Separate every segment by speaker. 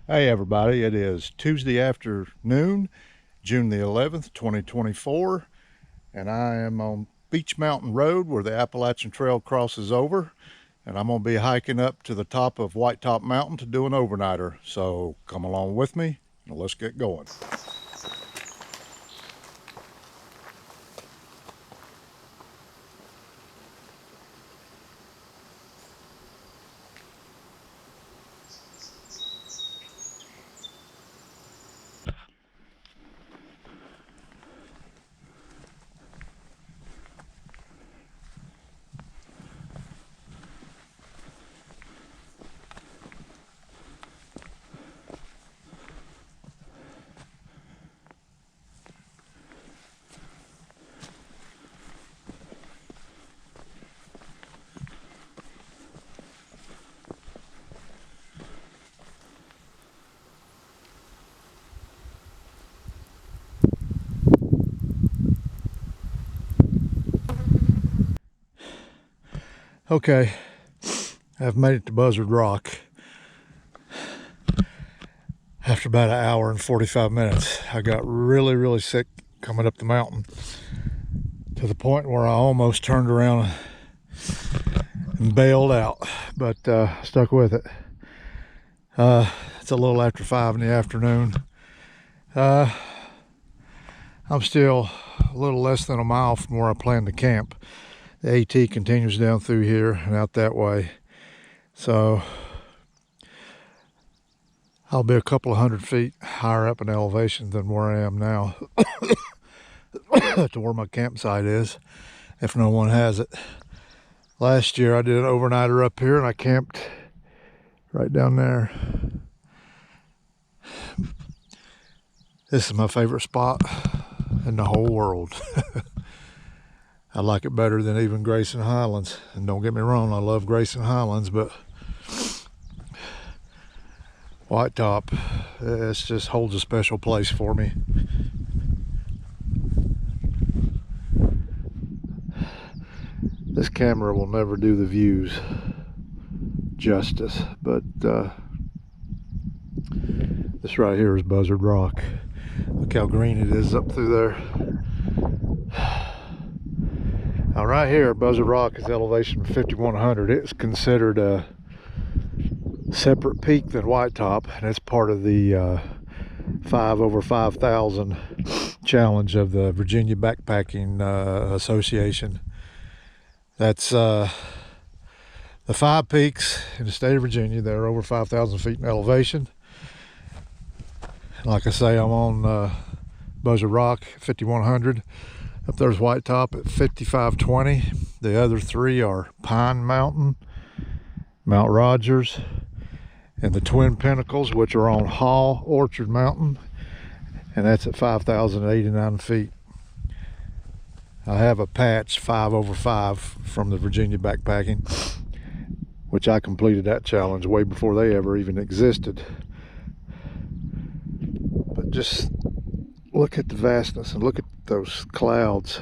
Speaker 1: Hey everybody, it is Tuesday afternoon, June the 11th, 2024, and I am on Beach Mountain Road where the Appalachian Trail crosses over, and I'm going to be hiking up to the top of Whitetop Mountain to do an overnighter. So come along with me and let's get going. Okay, I've made it to Buzzard Rock after about an hour and 45 minutes. I got really sick coming up the mountain to the point where I almost turned around and bailed out, but stuck with it. It's a little after 5 in the afternoon. I'm still a little less than a mile from where I plan to camp. The AT continues down through here and out that way, so I'll be a couple of 100 feet higher up in elevation than where I am now to where my campsite is, if no one has it. Last year I did an overnighter up here and I camped right down there. This is my favorite spot in the whole world. I like it better than even Grayson Highlands. And don't get me wrong, I love Grayson Highlands, but Whitetop, it just holds a special place for me. This camera will never do the views justice, but this right here is Buzzard Rock. Look how green it is up through there. Now right here, Buzzard Rock is elevation 5100. It's considered a separate peak than Whitetop, and it's part of the 5 over 5,000 challenge of the Virginia Backpacking Association. That's the 5 peaks in the state of Virginia. They're over 5,000 feet in elevation. Like I say, I'm on Buzzard Rock 5100. Up there's Whitetop at 5520. The other 3 are Pine Mountain, Mount Rogers, and the Twin Pinnacles, which are on Hall Orchard Mountain, and that's at 5,089 feet. I have a patch 5 over 5 from the Virginia Backpacking, which I completed that challenge way before they ever even existed. But just look at the vastness and look at those clouds.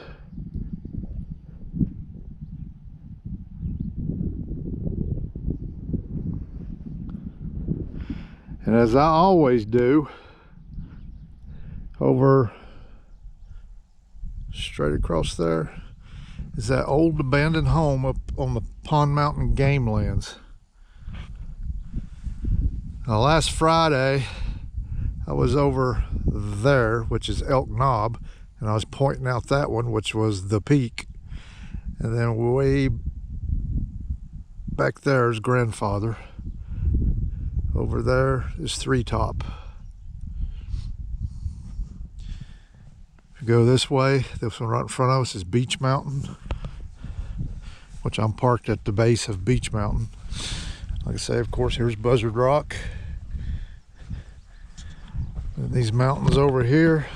Speaker 1: And as I always do, over straight across there is that old abandoned home up on the Pond Mountain Game Lands. Now last Friday I was over there, which is Elk Knob, and I was pointing out that one, which was the peak. And then way back there is Grandfather. Over there is Three Top. If you go this way, this one right in front of us is Beach Mountain, which I'm parked at the base of Beach Mountain. Like I say, of course, here's Buzzard Rock. And these mountains over here.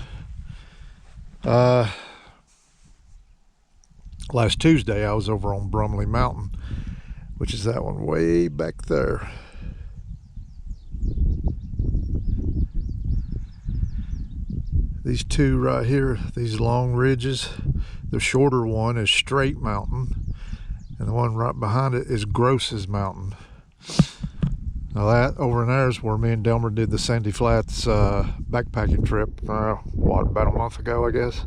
Speaker 1: Last Tuesday I was over on Brumley Mountain, which is that one way back there. These 2 right here, these long ridges, the shorter one is Straight Mountain, and the one right behind it is Gross's Mountain. Now that over in there is where me and Delmer did the Sandy Flats backpacking trip, about a month ago, I guess.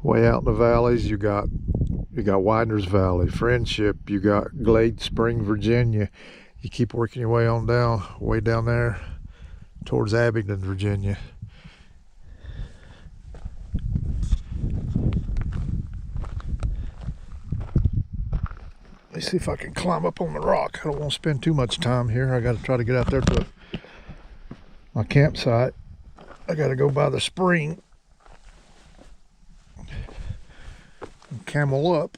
Speaker 1: Way out in the valleys, you got Widener's Valley, Friendship, you got Glade Spring, Virginia. You keep working your way on down, way down there towards Abingdon, Virginia. Let me see if I can climb up on the rock. I don't want to spend too much time here. I got to try to get out there to my campsite. I got to go by the spring and camel up.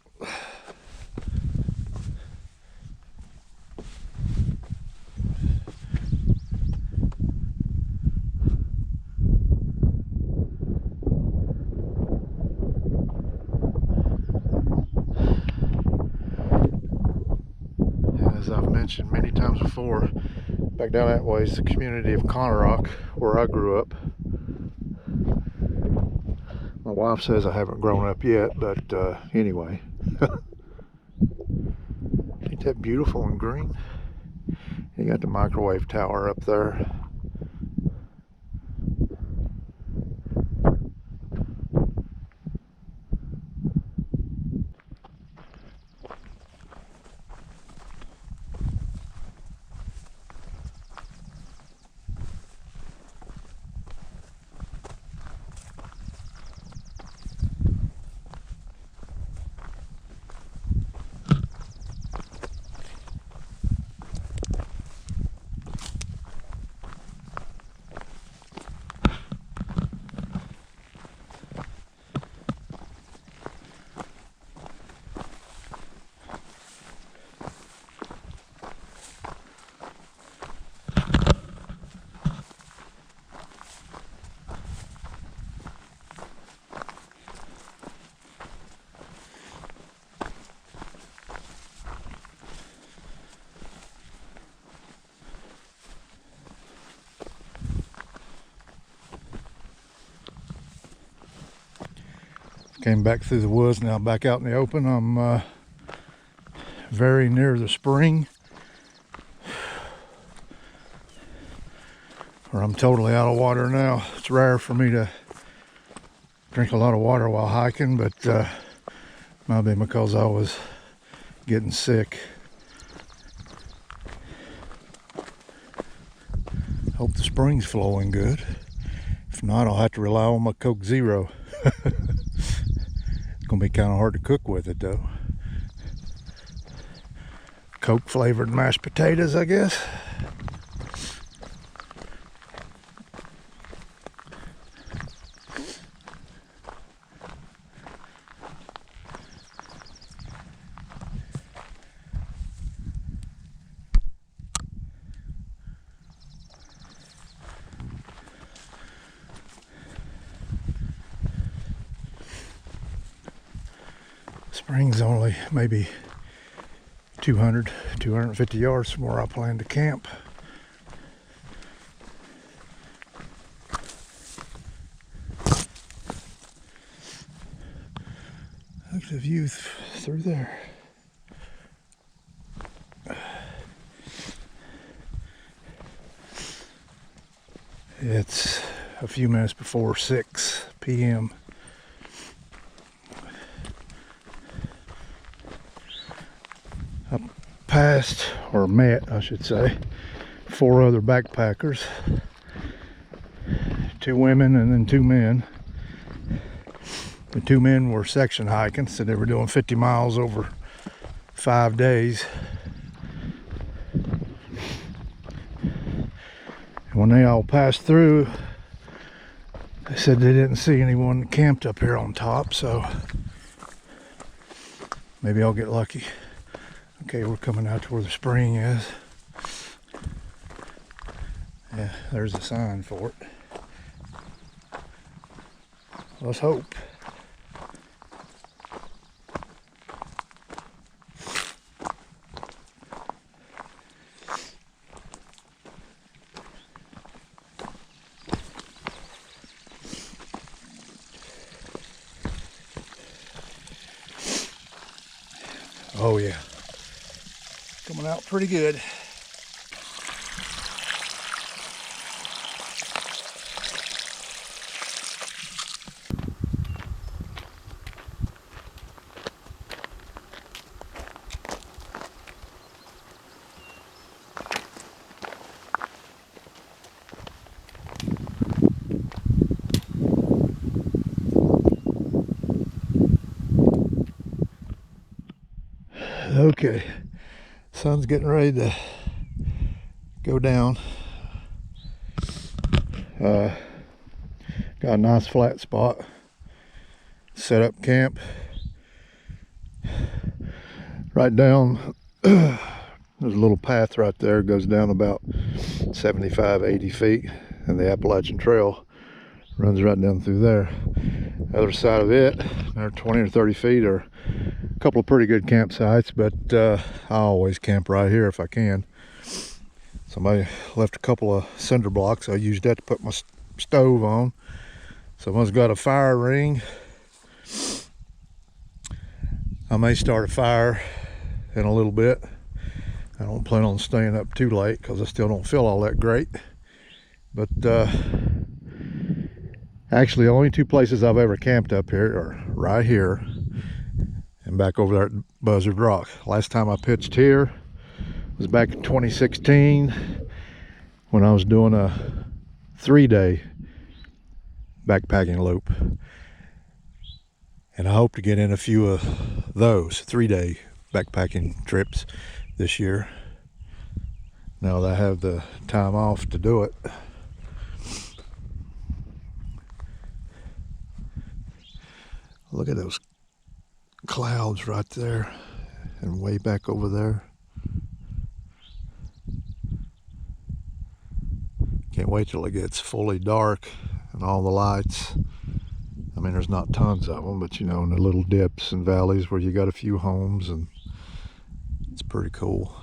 Speaker 1: As I've mentioned many times before, back down that way is the community of Rock, where I grew up. My wife says I haven't grown up yet, but anyway. Ain't that beautiful and green? You got the microwave tower up there. Came back through the woods, now back out in the open. I'm very near the spring, where I'm totally out of water now. It's rare for me to drink a lot of water while hiking, but might be because I was getting sick. Hope the spring's flowing good. If not, I'll have to rely on my Coke Zero. Gonna be kind of hard to cook with it though. Coke flavored mashed potatoes, I guess. Spring's only maybe 250 yards from where I plan to camp. Look at the view through there. It's a few minutes before 6 p.m. I passed, or met, I should say, 4 other backpackers. 2 women and then 2 men. The 2 men were section hiking, so they were doing 50 miles over 5 days. And when they all passed through, they said they didn't see anyone camped up here on top, so maybe I'll get lucky. Okay, we're coming out to where the spring is. Yeah, there's a sign for it. Let's hope. Oh yeah, coming out pretty good. Okay, sun's getting ready to go down. Got a nice flat spot. Set up camp right down. There's a little path right there, goes down about 75-80 feet, and the Appalachian Trail runs right down through there. The other side of it, there 20 or 30 feet, are a couple of pretty good campsites, but I always camp right here if I can. Somebody left a couple of cinder blocks. I used that to put my stove on. Someone's got a fire ring. I may start a fire in a little bit. I don't plan on staying up too late because I still don't feel all that great. But actually, the only two places I've ever camped up here are right here and back over there at Buzzard Rock. Last time I pitched here was back in 2016 when I was doing a 3-day backpacking loop. And I hope to get in a few of those 3-day backpacking trips this year, now that I have the time off to do it. Look at those clouds right there and way back over there. Can't wait till it gets fully dark and all the lights. I mean, there's not tons of them, but you know, in the little dips and valleys where you got a few homes, and it's pretty cool.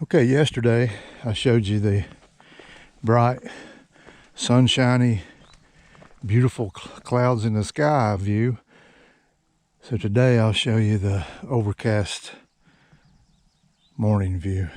Speaker 1: Okay, yesterday I showed you the bright, sunshiny, beautiful clouds in the sky view. So today I'll show you the overcast morning view.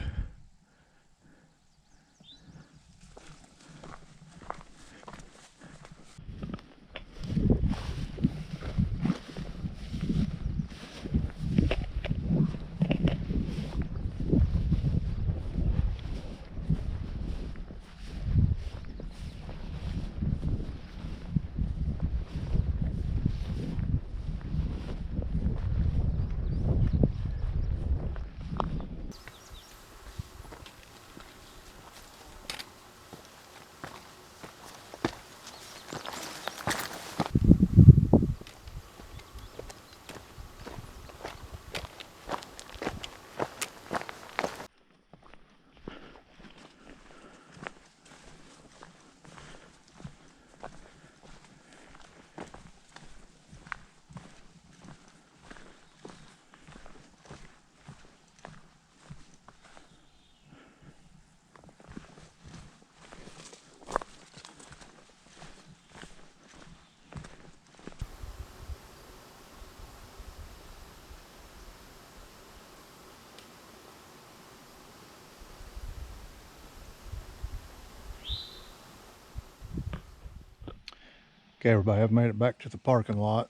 Speaker 1: Okay, everybody, I've made it back to the parking lot.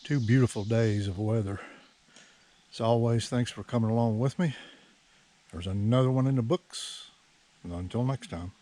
Speaker 1: 2 beautiful days of weather. As always, thanks for coming along with me. There's another one in the books. And until next time.